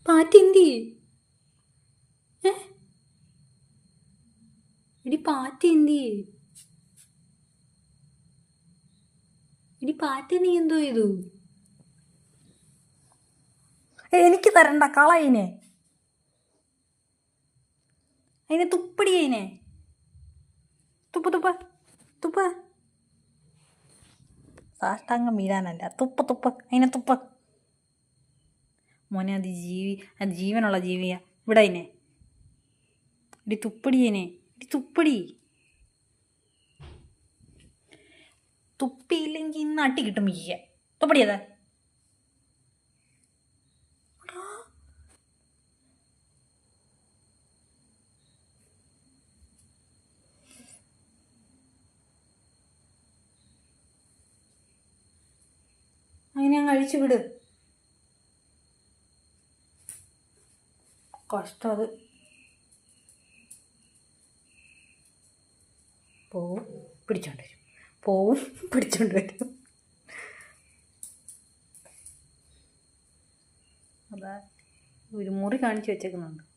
പാറ്റ എന്തി? എടി പാറ്റ എന്തി? എടി പാറ്റ നീ എന്തോ ചെയ്തു? എനിക്ക് തരണ്ട, കളയിനെ. അതിനെ തുപ്പടി, അതിനെ തുപ്പ തുപ്പ തുപ്പ. സാഷ്ടാംഗം വീഴാനല്ല, തുപ്പ തുപ്പ, അതിനെ തുപ്പ. മോനെ അത് ജീവനുള്ള ജീവിയാ. ഇവിടെ അതിനെ ഇടി തുപ്പടി, അതിനെ ഇടി തുപ്പടി. തുപ്പിയില്ലെങ്കിൽ ഇന്ന് അട്ടി കിട്ടും വീഴ. തുപ്പടി അതാ. അതിനെ അങ്ങ് അഴിച്ചു വിട്. കഷ്ടം അത്. പോവും പിടിച്ചോണ്ട് വരും, പോവും പിടിച്ചോണ്ട് വരും. അതാ ഒരു മുറി കാണിച്ചു വെച്ചേക്കുന്നുണ്ട്.